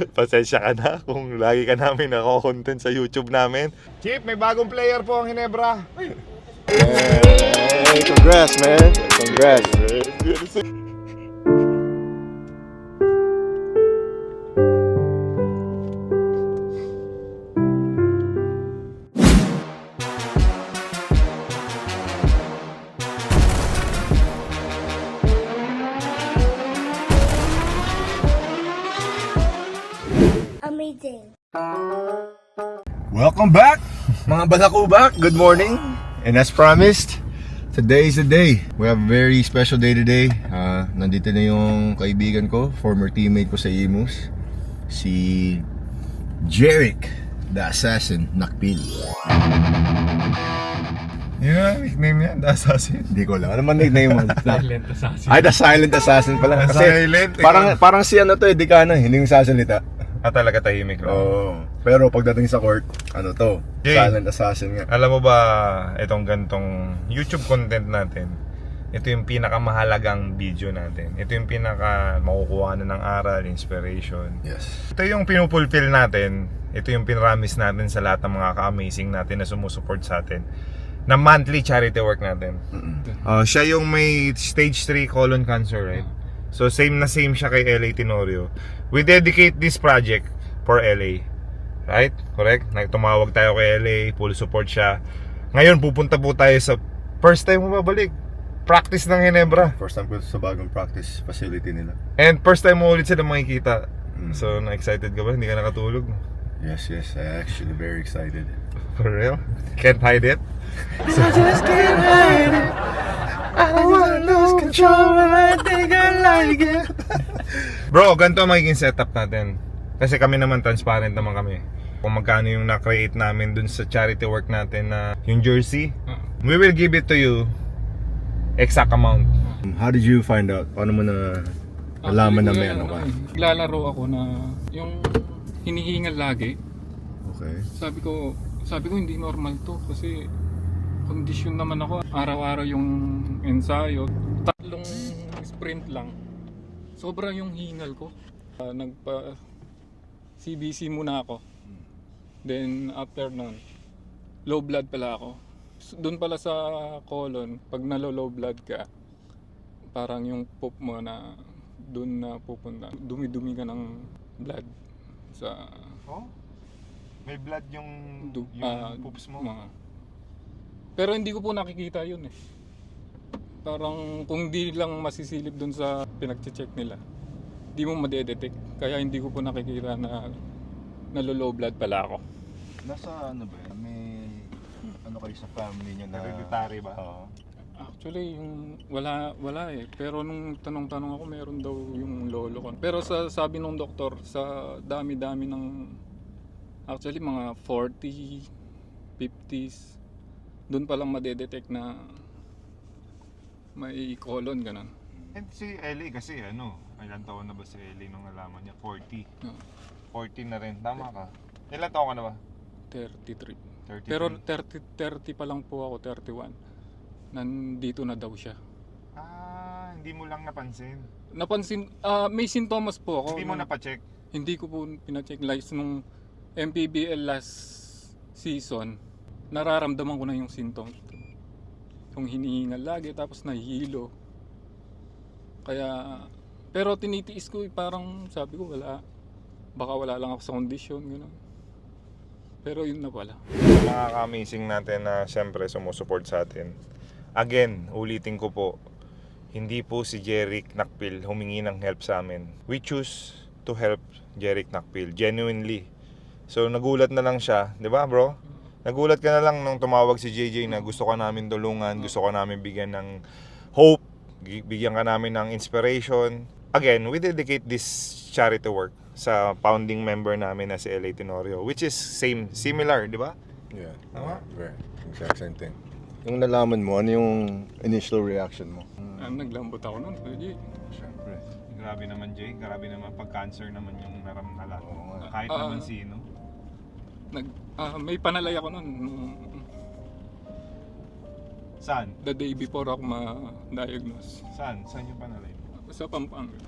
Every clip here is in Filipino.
Pasensya ka na kung lagi ka namin nako-content sa YouTube namin. Chief, may bagong player po ang Ginebra. Hey, congrats, man. Congrats. Amazing. Welcome back, mga balakubak. Good morning. And as promised, today is the day. We have a very special day today. Nandito na yung kaibigan ko, former teammate ko sa Imus, si Jeric, the Assassin Nakpil. Yeah, nickname niya, The Assassin. Hindi ko alam. Ano man nickname mo? Silent Assassin. Ay, the Silent Assassin pala. The Kasi Silent, parang si ano to, Dekana, hindi yung sasalita. Talaga tahimik lang. Oo. Pero pagdating sa court, ano to? Jay, Silent Assassin nga. alam mo ba itong gantong YouTube content natin? Ito yung pinakamahalagang video natin. Ito yung pinaka makukuha na ng aral, inspiration. Yes. Ito yung pinupulfill natin. Ito yung pinramis natin sa lahat ng mga ka-amazing natin na sumusuport sa atin na monthly charity work natin. Siya yung may stage 3 colon cancer, right? So same siya kay LA Tenorio. We dedicate this project for LA. Right? Correct? Tumawag tayo kay LA, full support siya. Ngayon pupunta po tayo sa first time mo babalik. Practice ng Ginebra. First time ko sa bagong practice facility nila. And first time mo ulit sila makikita. So na-excited ka ba? Hindi ka nakatulog? Yes, I'm actually very excited. For real? Can't hide it? I just can't hide it. I don't wanna lose control when I think I like it. Bro, ganito ang magiging setup natin. Kasi kami naman transparent naman kami. Kung magkano yung na-create namin dun sa charity work natin na yung jersey, we will give it to you exact amount. How did you find out? Paano mo na nalaman na may ano ka? Lalaro ako na yung hinihingal lagi. Okay. Sabi ko hindi normal to kasi kondisyon naman ako. Araw-araw yung ensayo. 3 sprint lang. Sobra yung hingal ko. Nagpa CBC muna ako. Then after nun, low blood pala ako. Doon pala sa colon, pag nalo-low blood ka, parang yung poop mo na doon na pupunta. Dumi-dumi ka ng blood sa Oh? May blood yung poops mo? Pero hindi ko po nakikita yun eh. Parang kung di lang masisilip dun sa pinag-check nila, di mo madedetect. Kaya hindi ko po nakikita na nalo-low blood pala ako. Nasa ano ba yan? May ano kayo sa family niyo na Hereditary ba? Oo. Actually, yung wala eh. Pero nung tanong-tanong ako, meron daw yung lolo ko. Pero sabi nung doktor, sa dami-dami ng actually mga 40, 50s, doon pa lang madedetect na may colon ganun. And si Ellie kasi ilang taon na ba si Ellie nung nalaman niya? 40. 40 na rin, tama ka. Ilang taon ka na ba? 33. 33. Pero 30 pa lang po ako, 31. Nandito na daw siya. Hindi mo lang napansin. Napansin, may sintomas po ako. Hindi mo napacheck. Hindi ko po pinacheck. Like nung MPBL last season, nararamdaman ko na yung symptoms. Yung hinihingal lagi, tapos nahihilo. Kaya, pero tinitiis ko, parang sabi ko wala. Baka wala lang ako sa kondisyon, gano'n. Pero yun na pala. Mga ka-amazing natin na siyempre sumusuport sa atin. Again, ulitin ko po, hindi po si Jeric Nakpil humingi ng help sa amin. We choose to help Jeric Nakpil, genuinely. So nagulat na lang siya, di ba bro? Nagulat ka na lang nung tumawag si JJ na gusto ka namin tulungan, gusto ka namin bigyan ng hope, bigyan ka namin ng inspiration. Again, we dedicate this charity work sa founding member namin na si LA Tenorio, which is similar, di ba? Yeah. Tama? Very. Exact same thing. Yung nalaman mo, ano yung initial reaction mo? Naglambot ako nun. Siyempre. Grabe naman Jay, grabe naman pag-cancer naman yung naramdaman. Oo nga. Kahit naman sino. May panalay ako nun. Saan? The day before ako ma-diagnose. Saan? Saan yung panalay? Sa Pampanga.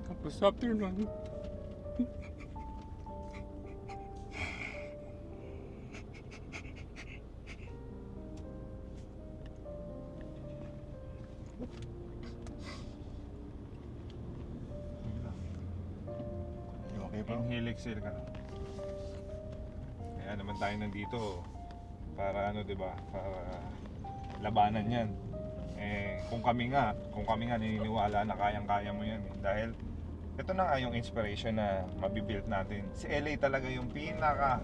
Tapos after nun, You okay bro? Inhale, exhale ka lang. Kaya naman tayo nandito para ano, 'di ba? Para labanan 'yan. Kung kami nga naniniwala na kayang-kaya mo 'yan dahil ito na nga yung inspiration na mabibuild natin. Si LA talaga yung pinaka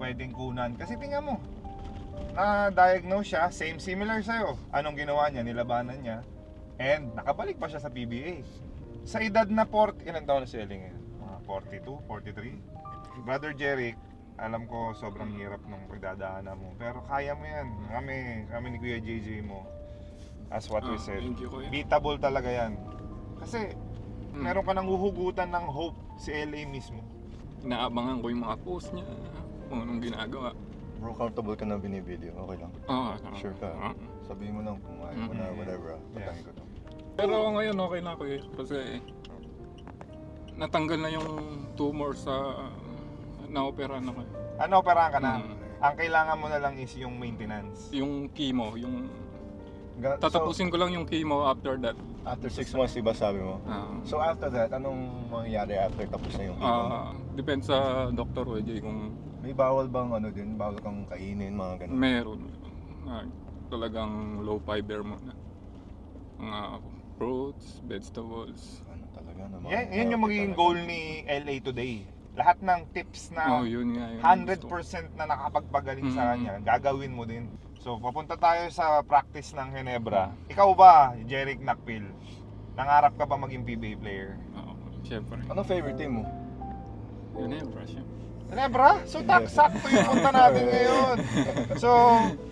pwedeng kunan kasi tingnan mo. Na-diagnose siya, similar sa'yo. Anong ginawa niya? Nilabanan niya. And nakabalik pa siya sa PBA. Sa edad na 40, ilang taon na si LA ngayon? Mga 42, 43? Brother Jeric, alam ko sobrang hirap nung pagdadaanan mo. Pero kaya mo yan. Kami ni Kuya JJ mo. As what we said. Thank you, Kuya. Beatable talaga yan. Kasi meron ka nang huhugutan ng hope si LA mismo. Inaabangan ko yung mga post niya, kung anong ginagawa. Bro, comfortable ka na binibideo, okay lang. Sure ka? Sabihin mo lang kung ayaw mo na whatever, patayin ko to. Pero ngayon okay na ako eh, kasi natanggal na yung tumor sa na-opera na ko. Ano, operahan ka na? Ang kailangan mo na lang is yung maintenance. Yung chemo, yung So, tatapusin ko lang yung chemo after that. after 6 months, diba sabi mo? Ah, So after that, anong mangyayari after tapos na yung chemo? depende sa Dr. WJ kung May bawal bang ano din? Bawal kang kainin, mga ganun? meron. Talagang low fiber muna. Mga fruits, vegetables. Ano talaga naman? Yan yung magiging goal ni LA today. Lahat ng tips na Yun nga. Yun 100% na nakapagpagaling sa kanya, gagawin mo din. So, papunta tayo sa practice ng Ginebra. Ikaw ba, Jeric Nakpil, nangarap ka ba maging PBA player? Siyempre. Anong favorite team mo? Yun na yung brush yun. Ginebra? So, sakto yung punta natin ngayon. So,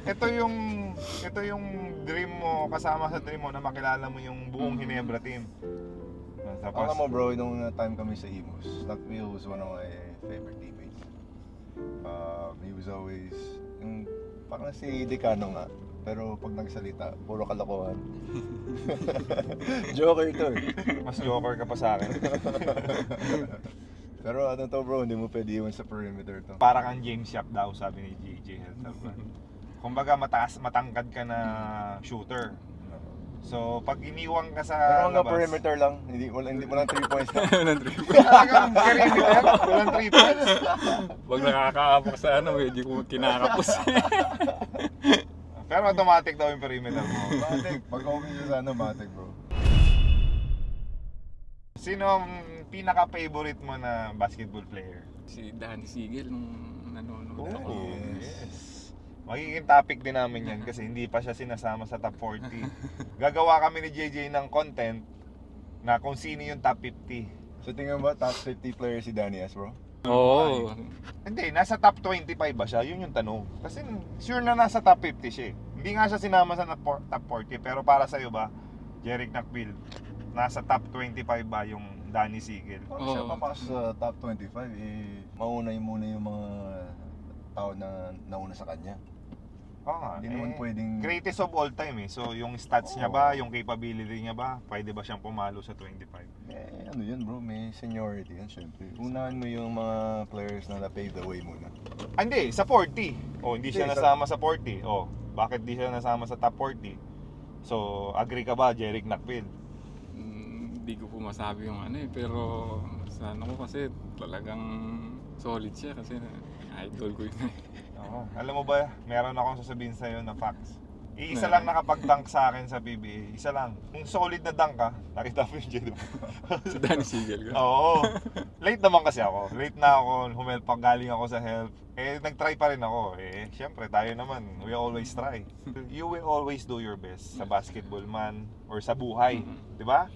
ito yung dream mo, kasama sa dream mo na makilala mo yung buong Ginebra team. Alam mo bro, nung time kami sa Imus, Nakpil was one of my favorite teammates. He was always, yung, parang si Decano nga, pero pag nagsalita, puro kalokohan. Joker to eh. Mas joker ka pa sa akin. Pero ano to bro, hindi mo pwede iwan sa perimeter to. Para kang James Yap daw, sabi ni JJ Helter. Kumbaga matangkad ka na shooter. So, pag iniwang ka sa Pero hanggang labas, perimeter lang, hindi mo lang 3 points na. talagang perimeter, walang 3 points. Pag nakakaabak sa ano, medyo ko kinakapos. Pero automatic daw yung perimeter mo. Matik, pag okay siya sa ano, matik bro. Sino ang pinaka-favorite mo na basketball player? Si Danny Sigel nung nanonood ako. Yes. Magiging topic din namin yan kasi hindi pa siya sinasama sa top 40. Gagawa kami ni JJ ng content na kung sino yung top 50. So tingnan mo, top 50 player si Danny S bro? Oo. Hindi, nasa top 25 ba siya? Yun yung tanong. Kasi sure na nasa top 50 siya eh. Hindi nga siya sinama sa top 40 pero para sa'yo ba, Jeric Nakpil, nasa top 25 ba yung Danny Sigel? Pag siya papasok sa top 25, mauna muna yung mga tao na nauna sa kanya. Oo nga. Hindi naman pwedeng... Greatest of all time eh. So yung stats niya ba, yung capability niya ba, pwede ba siyang pumalo sa 25? ano yun bro, may seniority yan syempre. Unahan mo yung mga players na na-pave the way muna. Hindi, sa 40. Oh, hindi siya Hindi, nasama sa 40. Oh, bakit di siya nasama sa top 40? So, agree ka ba, Jeric Nakpil? Hindi ko po masabi yung ano eh, pero sa ano ko kasi talagang solid siya kasi idol ko yun eh. Oo. Alam mo ba, meron akong sasabihin sa'yo na facts. Iisa lang nakapag-dunk sa akin sa PBA. Isa lang. Kung solid na dunk ka, nakita mo yung Jeric. Si Danny Sigel ka. Oo. Late naman kasi ako. Late na ako, humelpak, galing ako sa help. Nag-try pa rin ako. Syempre, tayo naman, we always try. You will always do your best sa basketball man or sa buhay. Di ba?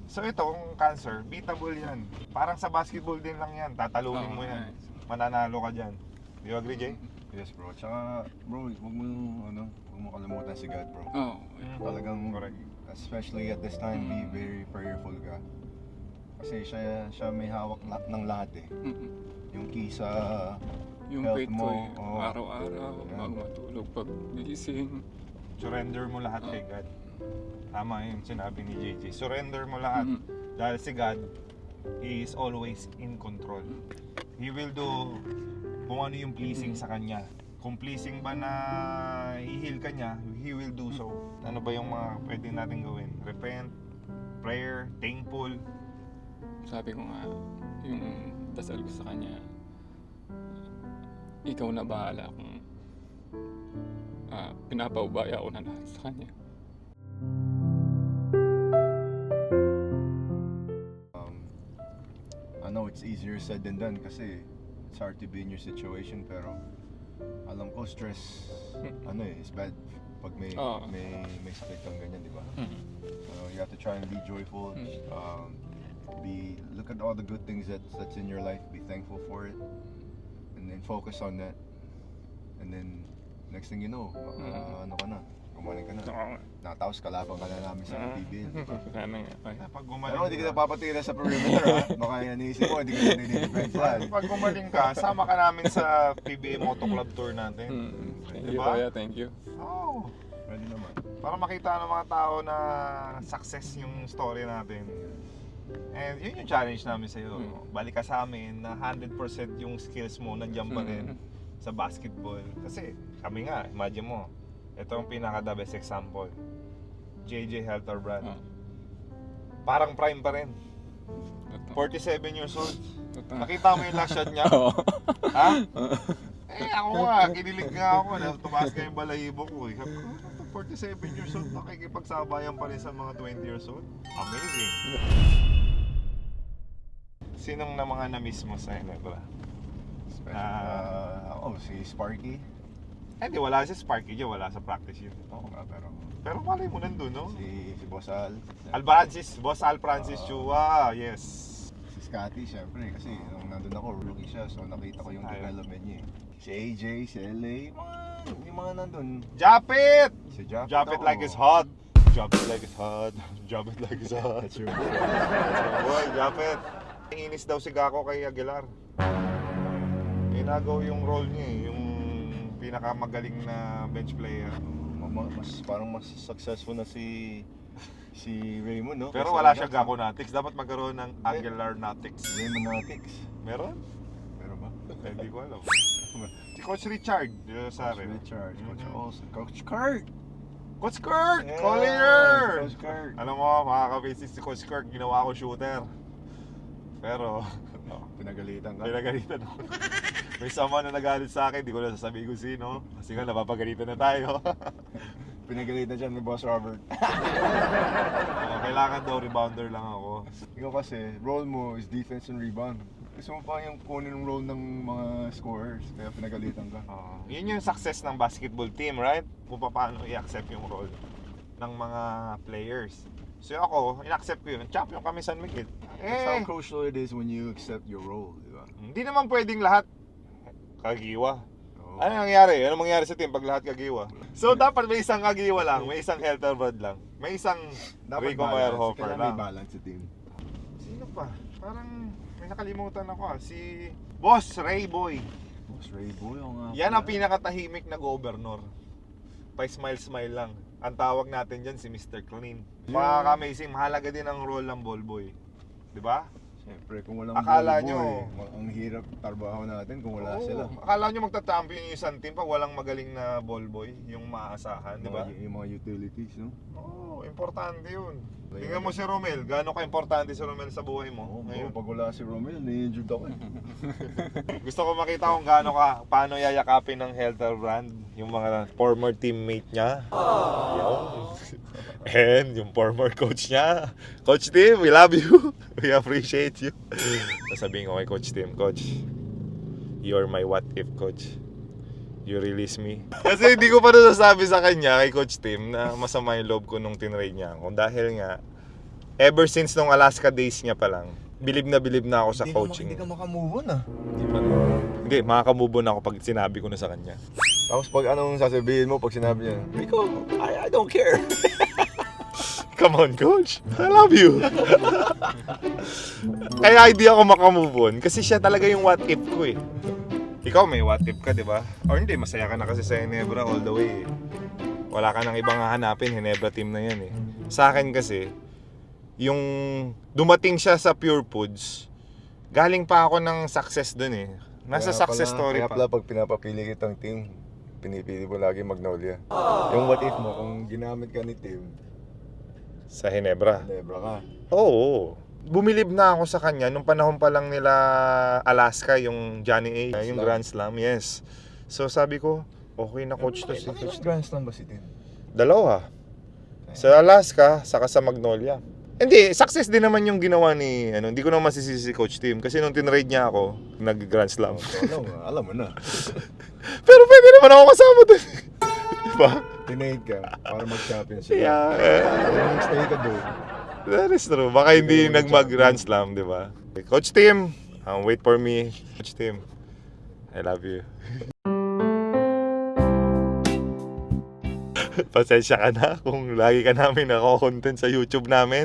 So itong cancer, beatable yan. Parang sa basketball din lang yan. Tatalunin mo yan. Mananalo ka dyan. Do you agree, Jay? Yes bro, tsaka bro, huwag mo kalimutan si God bro. Oo. Talagang, Correct. especially at this time, be very prayerful ka. Kasi siya may hawak ng lahat eh. Yung key sa Yung health faith ko mo, eh, oo. araw-araw, bago matulog, pag gising. Surrender mo lahat kay God. Tama yun sinabi ni JJ. Surrender mo lahat. Dahil si God, He is always in control. He will do kung ano yung pleasing sa kanya. Kung pleasing ba na i-heal ka niya, He will do so. Ano ba yung mga pwede natin gawin? Repent, prayer, thankful. Sabi ko nga, yung dasal ko sa kanya, ikaw na bahala kung pinapaubaya ko na lahat sa kanya. I know it's easier said than done kasi it's hard to be in your situation, pero alam ko stress is bad pag may sakit kang ganyan, di ba? So you have to try and be joyful. Look at all the good things that's in your life, be thankful for it, and then focus on that. And then next thing you know, gumaling ka na. Natapos kalaban ka na namin sa PBL. Sana nga. Pag gumaling Pero hindi kita papatira sa perimeter, ha? Baka inisip mo, hindi ka nini-defense yan. Pag gumaling ka, sama ka namin sa PBA Moto Club Tour natin. Thank you, Diba? Kuya. Thank you. Oh, Pwede naman. para makita ng mga tao na success yung story natin. And yun yung challenge namin sa'yo. Balik ka sa amin na 100% yung skills mo nandiyan pa rin sa basketball. Kasi kami nga, imagine mo, ito ang pinaka-the best example. JJ Helter Brand. Parang prime pa rin. 47 years old. Nakita mo yung last shot niya? Ha? Ako nga, kinilig nga ako na tumaas ka yung balahibo ko. Sabi ko, 47 years old, nakikipagsabayan pa rin sa mga 20 years old. Amazing. Sinong na mga na-miss mo sa Ginebra? Si Sparky. Hindi, wala si Sparky dyan, wala sa practice yun. Oo nga, Pero malay mo nandun, no? si Boss Al. Boss Al Francis Chua, yes. Si Scotty, syempre, kasi nung nandun ako, rookie siya, so nakita ko yung development niya. Si AJ, si LA, yung mga nandun. Japit! Si Japit. Drop it like it's hot. Drop it like it's hot. Drop it like it's hot. That's your boy. Boy, Japet. Inis daw si Gako kay Aguilar. Ginagaw yung role niya eh, yung pinakamagaling na bench player. Parang mas successful na si Raymond, no? Pero wala siya Gako Natics. Dapat magkaroon ng Aguilar Natics. Raymond Natics. Meron? Meron ba? Hindi ko alam. Si Coach Richard. Sa akin. Richard. Coach Kurt. Coach Kurt! Yeah, Collier! Coach Kurt. Alam mo, makaka-basic si Coach Kurt. Ginawa ko shooter. Pero, Pinagalitan ka. pinagalitan ako. May sama na nagalit sa akin, di ko na sasabihin kung sino. Kasi nga, napapagalitan na tayo. Pinagalitan siya ni Boss Robert. Kailangan daw, rebounder lang ako. Ikaw kasi, role mo is defense and rebound. Gusto mo pa yung kunin ng role ng mga scorers, kaya pinagalitan ka. Yun yung success ng basketball team, right? Kung paano i-accept yung role ng mga players. So ako, in-accept ko yun. Champion kami San Miguel. That's how crucial it is when you accept your role, di ba? Hindi naman pwedeng lahat kagiwa. Oo. Ano nangyari? Ano mangyari sa team pag lahat kagiwa? So dapat may isang kagiwa lang, may isang Helter Brand lang, may isang Rico Meyerhofer Kailangan lang. may balance sa team. Sino pa? Parang may nakalimutan ako si Boss Ray Boy. Boss Ray Boy, o nga. Yan ang pinakatahimik na governor. Pa-smile-smile lang. Ang tawag natin dyan si Mr. Clean. Makaka-amazing. Mahalaga din ang role ng ball boy. Di ba? Siyempre, kung walang Akala ball boy, nyo- ang hirap trabaho natin kung wala Oo. sila. Akala nyo magta-champion yung isang team pag walang magaling na ball boy, yung maaasahan, di ba? Yung mga utilities, no? Oo, importante yun. Tingnan mo si Romel, gaano ka-importante si Romel sa buhay mo ngayon. Pag wala si Romel, ni-injured ako. Gusto ko makita kung paano yayakapin ng Helter Brand yung mga former teammate niya. Yun. And yung former coach niya. Coach Tim, we love you. We appreciate you. Sasabihin ko kay Coach Tim, Coach, you're my what if coach. You release me. Kasi hindi ko pa nasasabi sa kanya, kay Coach Tim, na masama yung loob ko nung tinrade niya ako. Dahil nga, ever since nung Alaska days niya pa lang, bilib na ako sa coaching. Hindi ka makamove on, ah. Hindi, makaka-move on ako pag sinabi ko na sa kanya. Tapos pag anong sasabihin mo pag sinabi niya, Rico, I don't care. Come on, coach. I love you. Kaya hindi ako makamove on kasi siya talaga yung what if ko eh. Ikaw may what if ka, di ba? Or hindi, masaya ka na kasi sa Ginebra all the way eh. Wala ka nang ibang hahanapin, Ginebra team na yan eh. Sa akin kasi, yung dumating siya sa Pure Foods, galing pa ako ng success dun eh. Nasa success story kaya pa. pala pag pinapapili kitang team, pinipili mo lagi Magnolia. Yung what if mo, kung ginamit ka ni Tim, Sa Ginebra. Lebra ka. Oo. Bumilib na ako sa kanya nung panahon pa lang nila Alaska, yung Johnny A, yung Grand Slam, yes. So sabi ko, okay na coach to si Coach. Grand Slam ba si Tim? Dalawa. Sa Alaska, saka sa Magnolia. Hindi, success din naman yung ginawa ni, hindi ko naman masisisi si Coach Tim. Kasi nung tinrade niya ako, nag-Grand Slam. So, alam mo na. Pero pwede naman ako kasama dun. Diba? Tinade ka para mag-championship. Yeah. Stay ka doon. That is true. Baka hindi nag-Grand Slam, di ba? Coach Tim, wait for me. Coach Tim, I love you. Pasensya ka na kung lagi ka namin nako-content sa YouTube namin.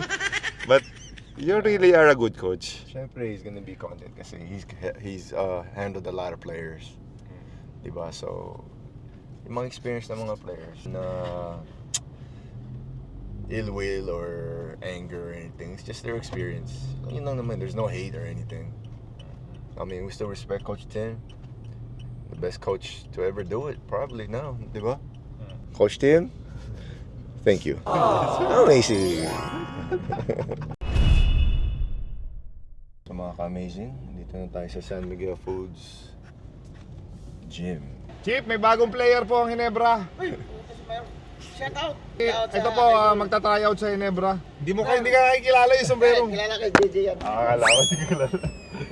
But you really are a good coach. Siyempre, he's gonna be content kasi he's handled a lot of players. Diba? So, yung mga experience ng mga players na ill will or anger or anything, it's just their experience. Yun lang naman, there's no hate or anything. I mean, we still respect Coach Tim. The best coach to ever do it, probably now, diba? Coach Tim, thank you. Amazing. So mga ka-amazing, dito na tayo sa San Miguel Foods Gym. Chief, may bagong player po ang Ginebra. Shout out! Ito po, magta-tryout sa Ginebra. Hindi ka nakikilala yung sombrerong. Kilala kay JJ yan. Akala ko hindi kilala.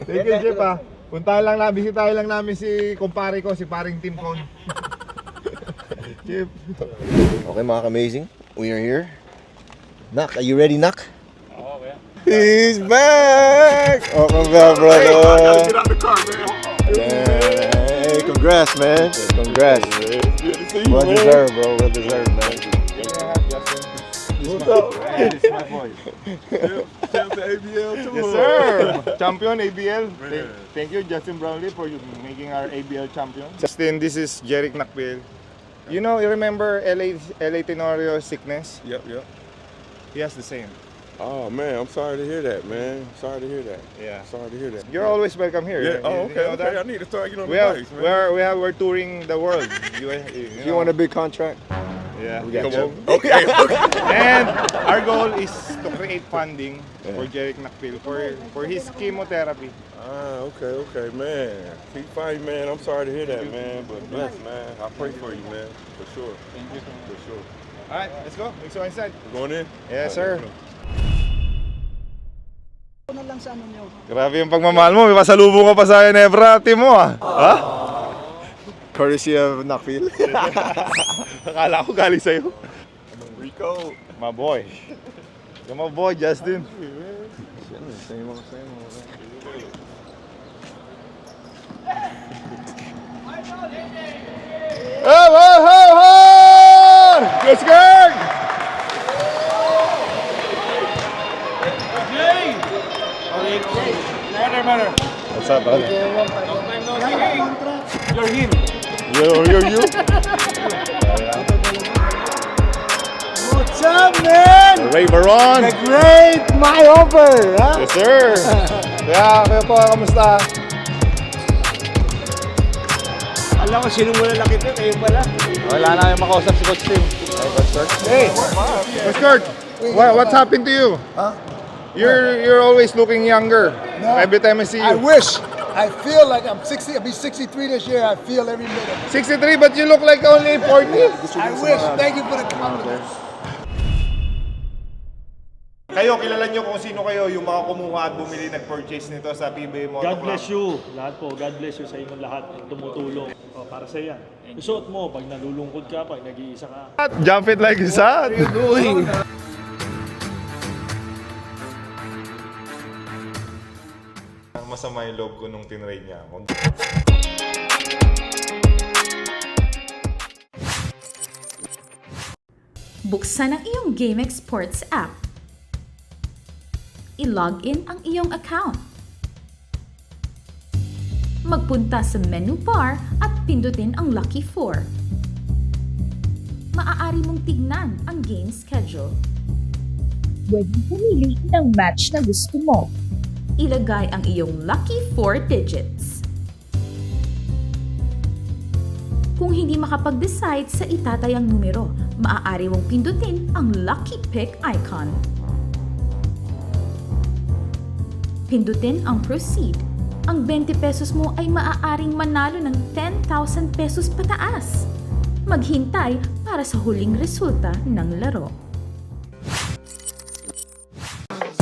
Thank you, Jeff ha. Puntahan lang namin, bisitahin lang namin si kumpare ko, si paring Tim Con. Jeff. Okay mga ka-amazing, we are here. Nak, are you ready, Nak? Oo, kaya. He's back! Welcome back, brother! Hey, congrats, man. Congrats. Well deserved, bro. Well deserved, man. What's up? This is my boy. Yes, sir. Champion ABL. Thank you, Justin Brownlee, for making our ABL champion. Justin, this is Jerick Nakpil. You know, you remember LA Tenorio sickness? Yep. He has the same. Oh man, I'm sorry to hear that, man. Sorry to hear that. Yeah. Sorry to hear that. You're always welcome here. Yeah. Oh, You know okay. that? I need to start getting on the bikes, man. We're touring the world. You You want a big contract? Yeah. We got Come you. on. Okay. And our goal is to create funding for Jerick Nakpil for his chemotherapy. Okay, man. Keep fighting, man. I'm sorry to hear that, man. But bless, man. I pray for you, man. For sure. Thank you so much. For sure. All right, let's go. Let's go inside. We're going in? Yes, sir. Ano lang sa ano nyo? Grabe yung pagmamahal mo. May pasalubong ka pa sa Ginebra, team mo ah. Ha? Courtesy of Nakpil. Akala ko galing sa'yo. Rico. My boy. You're my boy, Justin. Oh! Let's go! What's up, brother? You're him. You're you? What's up, man? Ray Baron. The great Mayover, ha? Yes, sir. Kaya po, kamusta? Alam ko, sino muna lang ito, kayo pala. Wala na yung makausap si Coach Tim. Hey, Coach Kurt, what's happened to you? Huh? You're always looking younger. No. Every time I see I you. wish. I feel like I'm 60. I'll be 63 this year. I feel every minute. 63, but you look like only 40. I wish. Thank you for the compliment. Kayo, kilala nyo kung sino kayo yung mga kumuha at bumili nag-purchase nito sa PBA Moto God Club. bless you. Lahat po. God bless you sa inyong lahat. Tumutulong. O, para sa yan. Isuot mo pag nalulungkot ka, pag nag-iisa ka. Jump it like that. What are you doing? Masama yung loob ko nung tinrade niya ako. Buksan ang iyong GameX Sports app. I-log in ang iyong account. Magpunta sa menu bar at pindutin ang Lucky 4. Maaari mong tignan ang game schedule. pwedeng pumili ng match na gusto mo. Ilagay ang iyong lucky 4 digits. Kung hindi makapag-decide sa itatayang numero, maaari mong pindutin ang lucky pick icon. Pindutin ang proceed. Ang 20 pesos mo ay maaaring manalo ng 10,000 pesos pataas. Maghintay para sa huling resulta ng laro.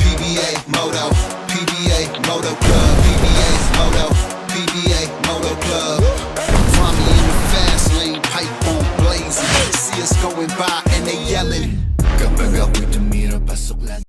PBA Moto, PBA Moto Club.